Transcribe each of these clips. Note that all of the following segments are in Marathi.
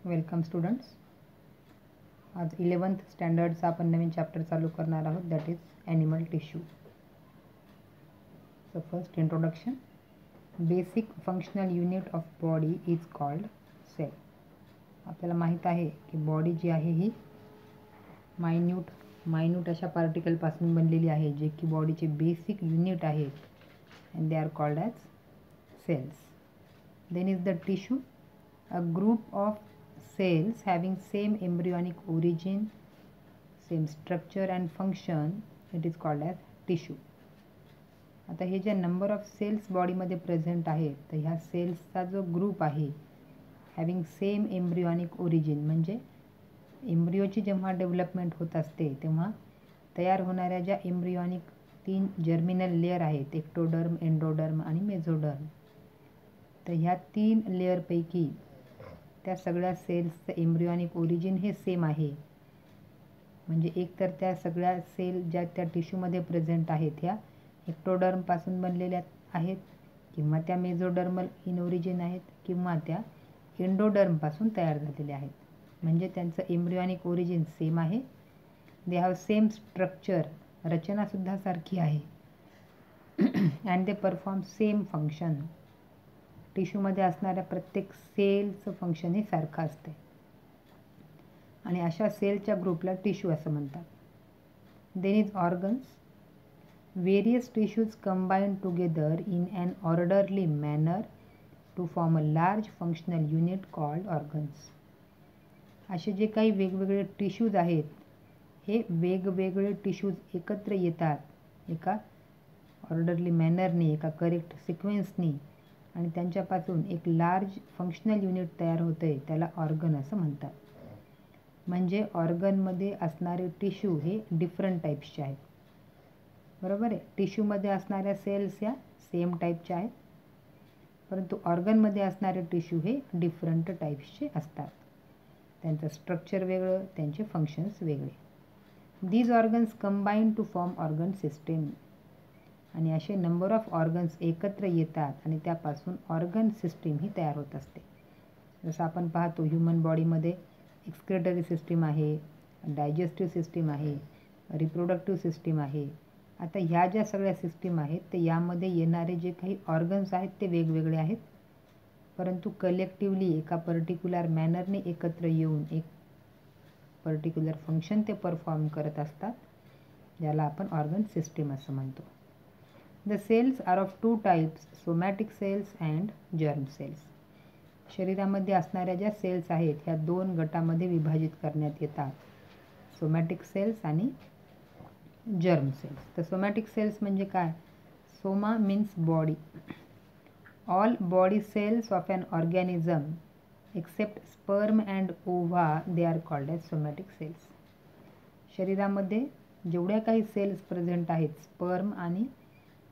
Welcome students. आज 11th स्टँडर्डचा आपण नवीन चॅप्टर चालू करणार आहोत, that is animal tissue. So first introduction. Basic functional unit of body is called cell. आपल्याला माहीत आहे की बॉडी जी आहे ही मायन्यूट अशा पार्टिकलपासून बनलेली आहे, जे की बॉडीचे बेसिक युनिट आहेत, and they are called as cells. Then is the tissue, a group of cells having same embryonic origin, same structure and function, it is called as tissue. आता हे जे नंबर ऑफ सेल्स बॉडीमध्ये प्रेझेंट आहेत, तर ह्या सेल्सचा जो ग्रुप आहे हॅविंग सेम एम्ब्रियॉनिक ओरिजिन, म्हणजे एम्ब्रियोची जेव्हा डेव्हलपमेंट होत असते तेव्हा तयार होणाऱ्या ज्या एम्ब्रियॉनिक 3 जर्मिनल लेअर आहेत, एक्टोडर्म, एंडोडर्म आणि मेझोडर्म, तर ह्या 3 लेअरपैकी त्या सगळ्या सेल्सचं एम्ब्रियॉनिक ओरिजिन हे सेम आहे. म्हणजे एक तर त्या सगळ्या सेल ज्या त्या टिश्यूमध्ये प्रेझेंट आहेत ह्या एक्टोडर्मपासून बनलेल्या आहेत, किंवा त्या मेझोडर्मल इन ओरिजिन आहेत, किंवा त्या एंडोडर्मपासून तयार झालेल्या आहेत. म्हणजे त्यांचं एम्ब्रियॉनिक ओरिजिन सेम आहे. दे हॅव सेम स्ट्रक्चर, रचनासुद्धा सारखी आहे, and they perform same function. टिश्यूमध्ये असणाऱ्या प्रत्येक सेलचं फंक्शन हे सारखं असते, आणि अशा सेलच्या ग्रुपला टिश्यू असं म्हणतात. Then is organs. Various tissues combine together in an orderly manner to form a large functional unit called organs. असे जे काही वेगवेगळे टिश्यूज आहेत, हे वेगवेगळे टिश्यूज एकत्र येतात एका ऑर्डरली मॅनरने, एका करेक्ट सिक्वेन्सनी, आणि त्यांच्यापासून एक लार्ज फंक्शनल युनिट तयार होतं आहे, त्याला ऑर्गन असं म्हणतात. म्हणजे ऑर्गनमध्ये असणारे टिश्यू हे डिफरंट टाईप्सचे आहेत, बरोबर आहे. टिश्यूमध्ये असणाऱ्या सेल्स या सेम टाईपच्या आहेत, परंतु ऑर्गनमध्ये असणारे टिश्यू हे डिफरंट टाईप्सचे असतात. त्यांचं स्ट्रक्चर वेगळं, त्यांचे फंक्शन्स वेगळे. These organs combine to form organ system. आणि असे नंबर ऑफ ऑर्गन्स एकत्र येतात आणि त्यापासून ऑर्गन सिस्टीम ही तयार होत असते. जसं आपण पाहतो ह्युमन बॉडीमध्ये एक्सक्रेटरी सिस्टीम आहे, डायजेस्टिव्ह सिस्टीम आहे, रिप्रोडक्टिव्ह सिस्टीम आहे. आता ह्या ज्या सगळ्या सिस्टीम आहेत, ते यामध्ये येणारे जे काही ऑर्गन्स आहेत ते वेगवेगळे आहेत, परंतु कलेक्टिवली एका पर्टिक्युलर मॅनरने एकत्र येऊन एक पर्टिक्युलर फंक्शन ते परफॉर्म करत असतात, ज्याला आपण ऑर्गन सिस्टीम असं म्हणतो. The cells are of 2 types, somatic cells and germ cells. शरीरामध्ये असणाऱ्या ज्या सेल्स आहेत ह्या 2 गटामध्ये विभाजित करण्यात येतात, सोमॅटिक सेल्स आणि जर्म सेल्स. तर सोमॅटिक सेल्स म्हणजे काय? Soma means body. All body cells of an organism except sperm and ova they are called as somatic cells. शरीरामध्ये जेवढ्या काही सेल्स प्रेझेंट आहेत, स्पर्म आणि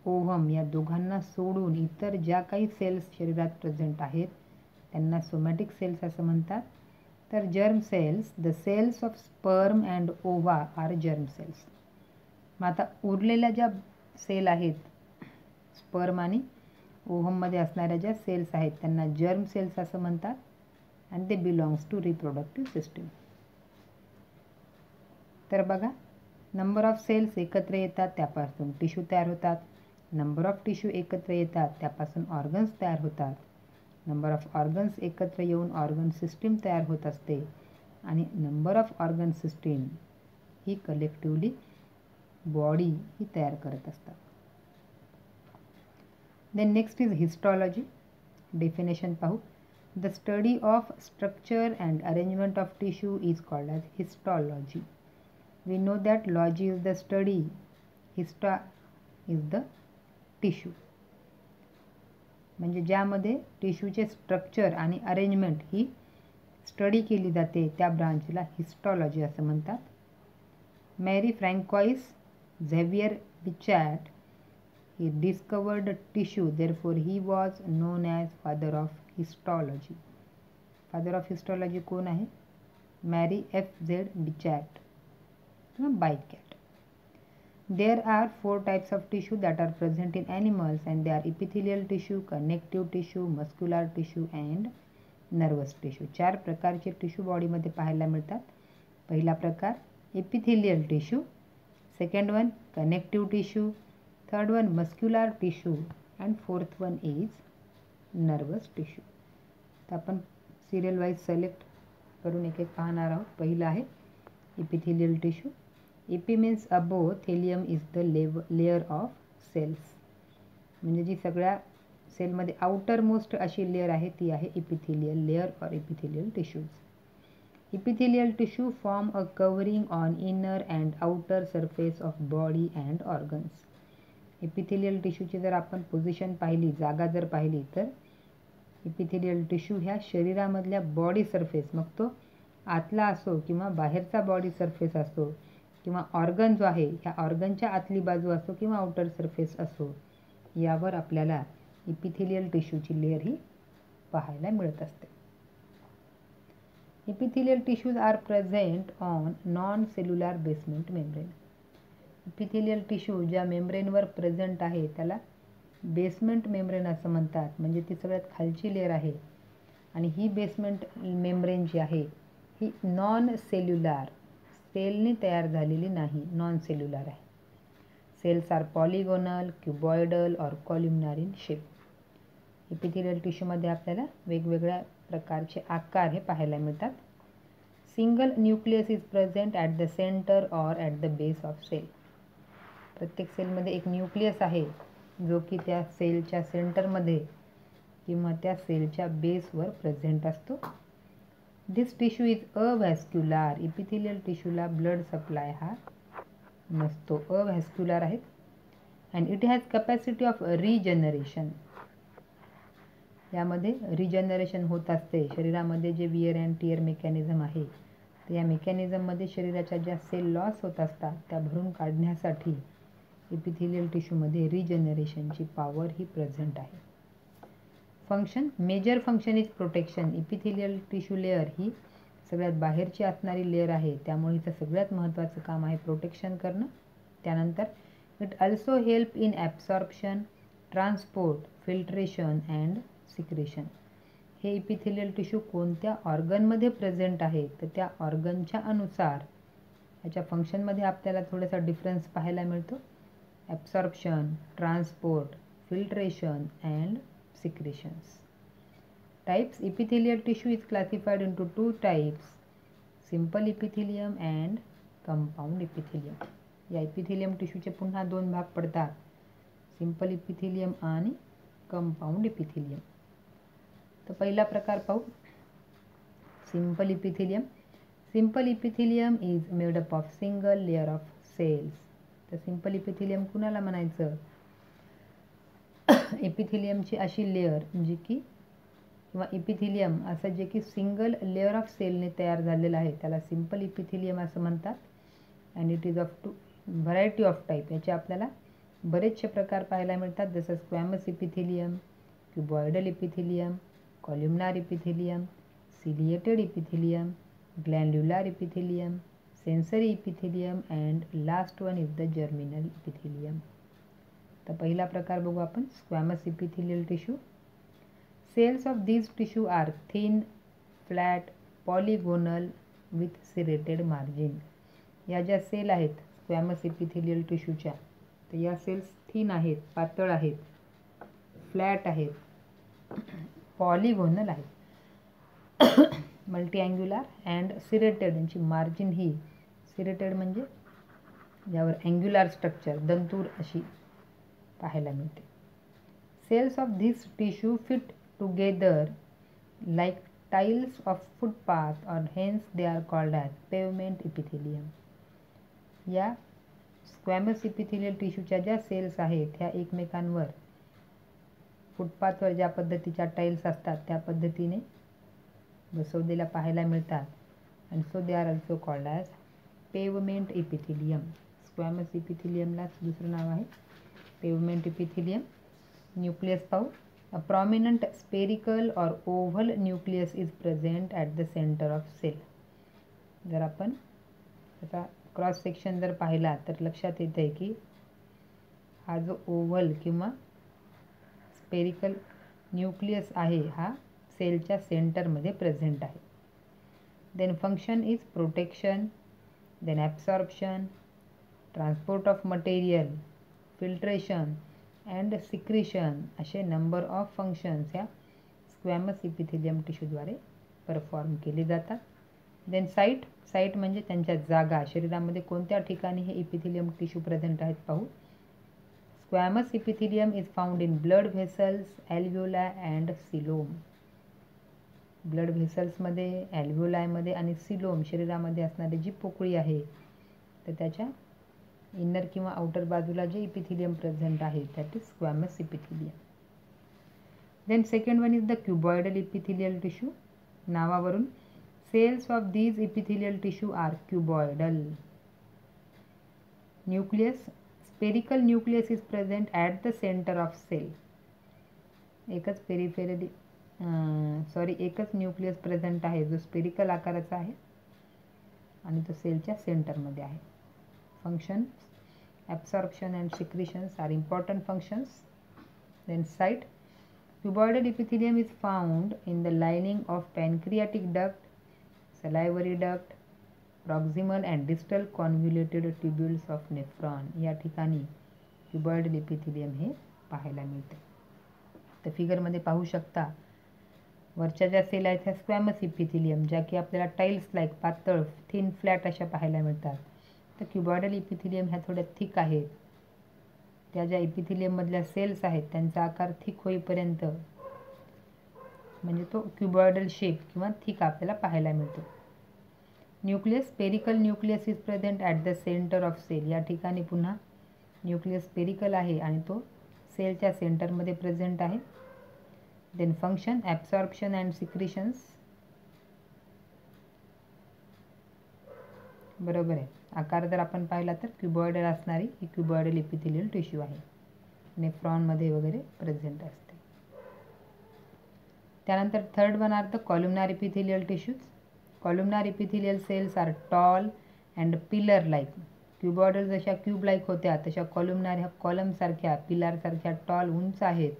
ओव्हम या दोघांना सोडून इतर ज्या काही सेल्स शरीरात प्रेझेंट आहेत त्यांना सोमॅटिक सेल्स असं म्हणतात. तर germ cells, the cells of sperm and ova are germ cells. मग आता उरलेल्या ज्या सेल आहेत, स्पर्म आणि ओव्हममध्ये असणाऱ्या ज्या सेल्स आहेत त्यांना जर्म सेल्स असं म्हणतात, and they belongs to reproductive system. तर बघा, नंबर ऑफ सेल्स एकत्र येतात त्यापासून टिश्यू तयार होतात. नंबर ऑफ टिश्यू एकत्र येतात त्यापासून ऑर्गन्स तयार होतात. नंबर ऑफ ऑर्गन्स एकत्र येऊन ऑर्गन सिस्टीम तयार होत असते, आणि नंबर ऑफ ऑर्गन सिस्टीम ही कलेक्टिवली बॉडी ही तयार करत असतात. Then next is histology. Definition पाहू. The study of structure and arrangement of tissue is called as histology. We know that logy is the study, histo is the tissue. म्हणजे ज्यामध्ये टिश्यूचे स्ट्रक्चर आणि अरेंजमेंट ही स्टडी केली जाते त्या ब्रांचला हिस्टॉलॉजी असं म्हणतात. Marie François Xavier Bichat he discovered tissue, therefore he was non as father of histology. Father of histology कोण आहे? Marie F.Z. बिचॅट किंवा Bichat. There are 4 types of tissue that are present in animals, and they are epithelial tissue, connective tissue, muscular tissue and nervous tissue. 4 प्रकारचे टिश्यू बॉडीमध्ये पाहायला मिळतात. पहिला प्रकार epithelial tissue, second one connective tissue, third one muscular tissue and fourth one is nervous tissue. तर आपण सिरियल वाईज सिलेक्ट करून एक एक पाहणार आहोत. पहिलं आहे epithelial tissue. Epi means above, thelium is the layer of cells. म्हणजे जी सगळ्या सेलमध्ये आउटर मोस्ट अशी लेअर आहे ती आहे epithelial layer or epithelial tissues. Epithelial tissue form a covering on inner and outer surface of body and organs. Epithelial टिश्यूची जर आपण पोझिशन पाहिली, जागा जर पाहिली, तर एपिथेलियल टिश्यू ह्या शरीरामधल्या बॉडी सरफेस, मग तो आतला असो किंवा बाहेरचा बॉडी सरफेस असो किंवा ऑर्गन जो आहे ह्या ऑर्गनच्या आतली बाजू असो किंवा आउटर सरफेस असो, यावर आपल्याला एपिथेलियल टिश्यूची लेअर ही पाहायला मिळत असते. Epithelial tissues are present on non cellular basement membrane. Epithelial tissue ज्या मेम्ब्रेनवर प्रेझेंट आहे त्याला बेसमेंट मेम्ब्रेन असं म्हणतात. म्हणजे ती सगळ्यात खालची लेअर आहे आणि ही बेसमेंट मेम्ब्रेन जी आहे ही नॉन सेल्युलर, सेलने तयार झालेली नाही, नॉन सेल्युलर आहे. सेल्स आर पॉलिगोनल, क्युबॉइडल और कॉल्युमनार इन शेप. एपिथेलियल टिश्यूमध्ये आपल्याला वेगवेगळ्या प्रकारचे आकार हे पाहायला मिळतात. Single nucleus is present at the centre or at the base of cell. प्रत्येक सेलमध्ये एक न्यूक्लियस आहे जो की त्या सेलच्या सेंटरमध्ये किंवा त्या सेलच्या बेसवर प्रेझेंट असतो. This tissue is avascular. Epithelial टिश्यूला ब्लड सप्लाय हा नसतो, अव्हॅस्क्युलर आहेत. And it has capacity of regeneration. यामध्ये रिजनरेशन होत असते. शरीरामध्ये जे वियर अँड टियर मेकॅनिझम आहे तर या मेकॅनिझममध्ये शरीराच्या ज्या सेल लॉस होत असतात त्या भरून काढण्यासाठी एपिथेलियल टिश्यूमध्ये रिजनरेशनची पॉवर ही प्रेझेंट आहे. Function, major function is protection. Epithelial tissue layer ही सगळ्यात बाहेरची असणारी लेअर आहे, त्यामुळे हिचं सगळ्यात महत्त्वाचं काम आहे प्रोटेक्शन करणं. त्यानंतर it also help in absorption, transport, filtration and secretion. हे एपिथेलियल टिश्यू कोणत्या ऑर्गनमध्ये प्रेझेंट आहे तर त्या ऑर्गनच्या अनुसार याच्या फंक्शनमध्ये आपल्याला थोडासा डिफरन्स पाहायला मिळतो. Absorption, transport, filtration and secretions. Types: epithelial tissue is classified into 2 types, simple epithelium and compound epithelium. या एपिथेलियम टिश्यूचे पुन्हा 2 भाग पडतात, सिंपल इपिथेलियम आणि कंपाऊंड इपिथेलियम. तर पहिला प्रकार पाहू, simple epithelium. Simple epithelium is made up of single layer of cells. तर सिंपल इपिथेलियम कुणाला म्हणायचं? एपिथेलियमची अशी लेअर जी की किंवा एपिथेलियम असं जे की सिंगल लेअर ऑफ सेलने तयार झालेलं आहे त्याला सिंपल इपिथेलियम असं म्हणतात. And it is of variety of type. याचे आपल्याला बरेचसे प्रकार पाहायला मिळतात, जसं squamous epithelium, cuboidal epithelium, columnar epithelium, ciliated epithelium, glandular epithelium, sensory epithelium and last one is the germinal epithelium. तर पहिला प्रकार बघू आपण, squamous epithelial tissue. Cells of this tissue are thin, flat, polygonal with serrated margin. या ज्या सेल आहेत स्क्वॅमस इपिथेलियल टिश्यूच्या तर या सेल्स थिन आहेत, पातळ आहेत, फ्लॅट आहेत, पॉलिगोनल आहेत, मल्टीअँग्युलर अँड सिरेटेड. यांची मार्जिन ही सिरेटेड म्हणजे यावर अँग्युलर स्ट्रक्चर, दंतूर अशी पाहायला मिळते. Cells of this tissue fit together like tiles of footpath और hence they are called as pavement epithelium. या स्क्वॅमस इपिथेलियल टिश्यूच्या ज्या सेल्स आहेत ह्या एकमेकांवर फुटपाथवर ज्या पद्धतीच्या टाईल्स असतात त्या पद्धतीने बसवलेल्या पाहायला मिळतात. And so they are also called as pavement epithelium. Squamous इपिथेलियमलाच दुसरं नाव आहे पेवमेंट इपिथेलियम. न्यूक्लियस पाहू. अ प्रॉमिनंट स्पेरिकल और oval nucleus is present at the centre of cell. जर आपण त्याचा क्रॉस सेक्शन जर पाहिला तर लक्षात येतं आहे की हा जो ओव्हल किंवा स्पेरिकल न्यूक्लियस आहे हा सेलच्या सेंटरमध्ये प्रेझेंट आहे. Then function is protection, then absorption, transport of material, filtration and secretion असे नंबर ऑफ फंक्शन्स ह्या स्क्वॅमस इपिथेलियम टिश्यूद्वारे परफॉर्म केले जातात. देन साईट म्हणजे त्यांच्या जागा, शरीरामध्ये कोणत्या ठिकाणी हे इपिथेलियम टिश्यू प्रेझेंट आहेत पाहू. Squamous epithelium is found in blood vessels, alveoli and coelom. Blood व्हेसल्समध्ये, ॲल्व्होलायमध्ये आणि सिलोम शरीरामध्ये असणारी जी पोकळी आहे तर त्याच्या इनर किंवा आउटर बाजूला जे इपिथेलियम प्रेझेंट आहे that is squamous epithelium. Then second one is the cuboidal epithelial tissue. नावावरून cells of these epithelial tissue are cuboidal. Nucleus, spherical nucleus is present at the center of cell. एकच न्यूक्लियस प्रेझेंट आहे जो स्पेरिकल आकाराचा आहे आणि तो सेलच्या सेंटरमध्ये आहे. Function absorption and secretions are important functions. Then site, cuboidal epithelium is found in the lining of pancreatic duct, salivary duct, proximal and distal convoluted tubules of nephron. या ठिकाणी क्युबॉइडल इपिथेलियम हे पाहायला मिळते. तर फिगरमध्ये पाहू शकता वरच्या ज्या सेल आहेत ह्या स्क्वॅमस इपिथेलियम, ज्या की आपल्याला टाईल्स लाईक पातळ थिन फ्लॅट अशा पाहायला मिळतात. तर क्युबॉइडल इपिथेलियम ह्या थोड्या थिक आहेत. त्या ज्या इपिथेलियममधल्या सेल्स आहेत त्यांचा आकार थिक होईपर्यंत म्हणजे तो क्युबॉइडल शेप किंवा थिक आपल्याला पाहायला मिळतो. Nucleus, spherical nucleus is present at the centre of cell. या ठिकाणी पुन्हा न्यूक्लियस स्पेरिकल आहे आणि तो सेलच्या सेंटरमध्ये प्रेझेंट आहे. Then function absorption and secretions. बरोबर आहे. आकार जर आपण पाहिला तर क्युबॉइडल असणारी ही क्युबॉइडल इपिथेलियल टिश्यू आहे. नेफ्रॉनमध्ये वगैरे प्रेझेंट असते. त्यानंतर third one are the columnar epithelial tissues. Columnar epithelial cells are tall and pillar like. Cuboidal जशा क्यूब लाईक होत्या तशा कॉलुमनार ह्या कॉलमसारख्या पिलारसारख्या टॉल उंच आहेत.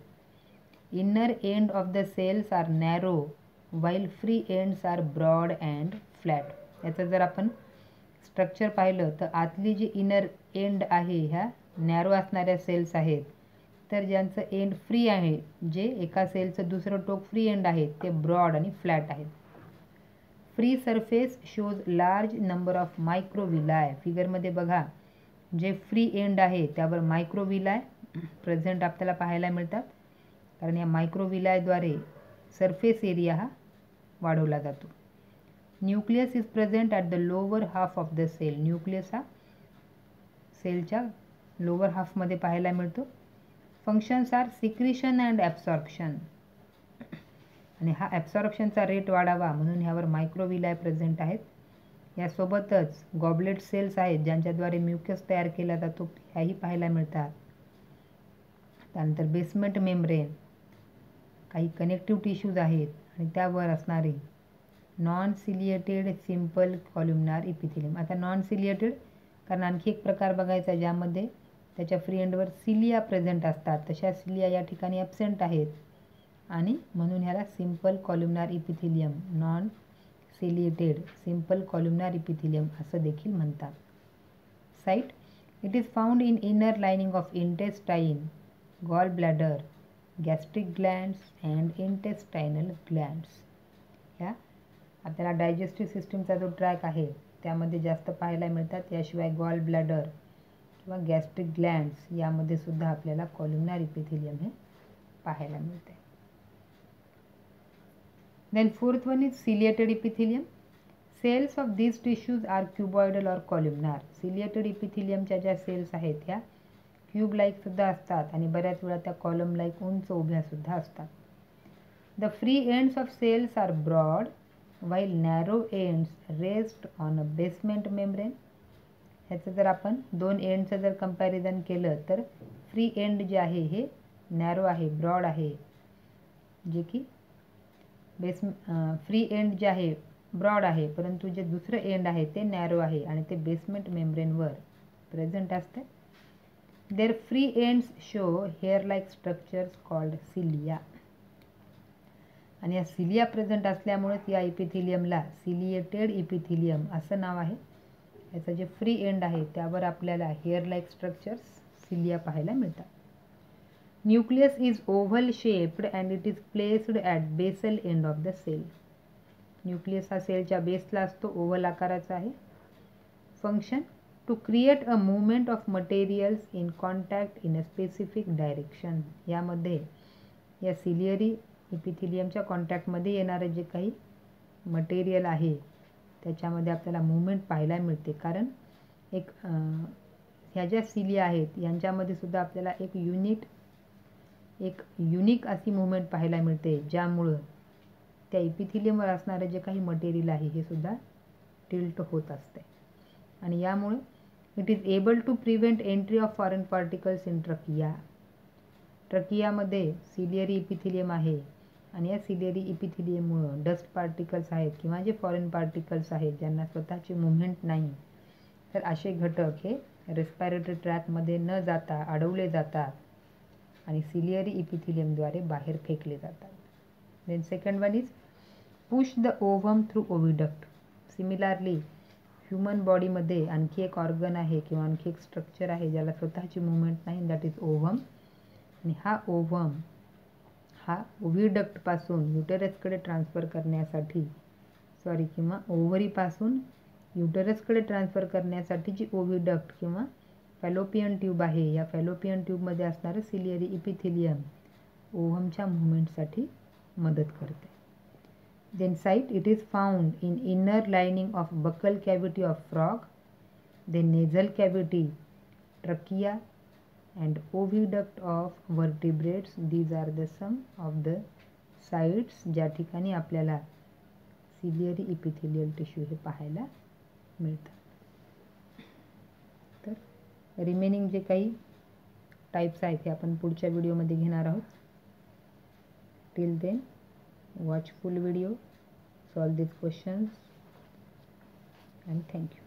Inner end of the cells are narrow while free ends are broad and flat. याचं जर आपण स्ट्रक्चर पाहिलं तर आतली जी इनर एंड आहे ह्या नॅरो असणाऱ्या सेल्स आहेत, तर ज्यांचं एंड फ्री आहे, जे एका सेलचं दुसरं टोक फ्री एंड आहे ते ब्रॉड आणि फ्लॅट आहेत. Free surface shows large number of microvilli. फिगरमध्ये बघा जे फ्री एंड आहे त्यावर मायक्रोविलाय प्रेझेंट आपल्याला पाहायला मिळतात, कारण या मायक्रोविलायद्वारे सरफेस एरिया हा वाढवला जातो. Nucleus is present at the lower half of the cell. Nucleus हा सेलच्या लोअर हाफमध्ये पाहायला मिळतो. Functions are secretion and absorption. आणि हा ॲब्सॉर्प्शनचा रेट वाढावा म्हणून ह्यावर मायक्रोविलाय प्रेझेंट आहेत. यासोबतच गॉबलेट सेल्स आहेत ज्यांच्याद्वारे म्युकस तयार केला जातो, ह्याही पाहायला मिळतात. त्यानंतर बेसमेंट मेम्ब्रेन, काही कनेक्टिव्ह टिश्यूज आहेत आणि त्यावर असणारे non ciliated simple columnar epithelium. आता नॉन सिलिएटेड कारण आणखी एक प्रकार बघायचा ज्यामध्ये त्याच्या फ्री एंडवर सिलिया प्रेझेंट असतात, तशा सिलिया या ठिकाणी ॲब्सेंट आहेत आणि म्हणून ह्याला simple columnar epithelium, non ciliated simple columnar epithelium असं देखील म्हणतात. Site, it is found in inner lining of intestine, gall bladder, gastric glands and intestinal glands. ह्या आपल्याला डायजेस्टिव्ह सिस्टीमचा जो ट्रॅक आहे त्यामध्ये जास्त पाहायला मिळतात. याशिवाय गॉल ब्लॅडर किंवा गॅस्ट्रिक ग्लँड्स यामध्ये सुद्धा आपल्याला कॉलुमनार इपिथेलियम हे पाहायला मिळते. Then fourth one is ciliated epithelium. Cells of these tissues are cuboidal or columnar. Ciliated इपिथेलियमच्या ज्या सेल्स आहेत ह्या क्यूब लाईक सुद्धा असतात आणि बऱ्याच वेळा त्या कॉलम लाईक उंच उभ्या सुद्धा असतात. The free ends of cells are broad while narrow ends rest on a basement membrane. ह्याचं जर आपण दोन एंडचं जर कंपॅरिझन केलं तर फ्री एंड जे आहे हे नॅरो आहे, ब्रॉड आहे, जे की फ्री एंड जे आहे ब्रॉड आहे, परंतु जे दुसरं एंड आहे ते नॅरो आहे आणि ते बेसमेंट मेम्ब्रेनवर प्रेझेंट असते. Their free ends show hair like structures called cilia. आणि या सिलिया प्रेझेंट असल्यामुळेच या इपिथिलियमला सिलिएटेड इपिथिलियम असं नाव आहे. याचं जे फ्री एंड आहे त्यावर आपल्याला हेअर लाईक स्ट्रक्चर्स सिलिया पाहायला मिळतात. Nucleus is oval shaped and it is placed at basal end of the cell. Nucleus हा सेलच्या बेसला असतो, ओव्हल आकाराचा आहे. Function to create a movement of materials in contact in a specific direction. यामध्ये या सिलियरी इपिथिलियमच्या कॉन्टॅक्टमध्ये येणारं जे काही मटेरियल आहे त्याच्यामध्ये आपल्याला मूवमेंट पाहायला मिळते. कारण ह्या ज्या सिलिया आहेत यांच्यामध्ये सुद्धा आपल्याला एक युनिक अशी मूवमेंट पाहायला मिळते, ज्यामुळं त्या इपिथिलियमवर असणारं जे काही मटेरियल आहे हे सुद्धा टिल्ट होत असते. आणि यामुळे it is able to prevent entry of foreign particles in trachea. ट्रकियामध्ये सिलियरी इपिथिलियम आहे आणि या सिलियरी इपिथिलियममुळं डस्ट पार्टिकल्स आहेत किंवा जे फॉरेन पार्टिकल्स आहेत ज्यांना स्वतःची मुवमेंट नाही, तर असे घटक हे रेस्पिरेटरी ट्रॅकमध्ये न जाता अडवले जातात आणि सिलियरी इपिथिलियमद्वारे बाहेर फेकले जातात. Then second one is push the ovum through oviduct. Similarly human बॉडीमध्ये आणखी एक ऑर्गन आहे किंवा आणखी एक स्ट्रक्चर आहे ज्याला स्वतःची मुवमेंट नाही, दॅट इज ओव्हम. आणि हा ओव्हम हा ओव्हिडक्टपासून युटेरसकडे ट्रान्सफर करण्यासाठी किंवा ओव्हरीपासून युटेरसकडे ट्रान्सफर करण्यासाठी जी ओव्हिडक्ट किंवा फॅलोपियन ट्यूब आहे, या फॅलोपियन ट्यूबमध्ये असणारं सिलियरी इपिथिलियम ओव्हमच्या मुवमेंटसाठी मदत करते. Then site it is found in inner lining of buccal cavity of frog, then nasal cavity, trachea and oviduct of vertebrates. These are the some of the sites ज्या ठिकाणी आपल्याला सिलियरी इपिथिलियल टिश्यू हे पाहायला मिळतात. तर रिमेनिंग जे काही टाईप्स आहेत हे आपण पुढच्या व्हिडिओमध्ये घेणार आहोत. Till then watch full video, solve these questions and thank you.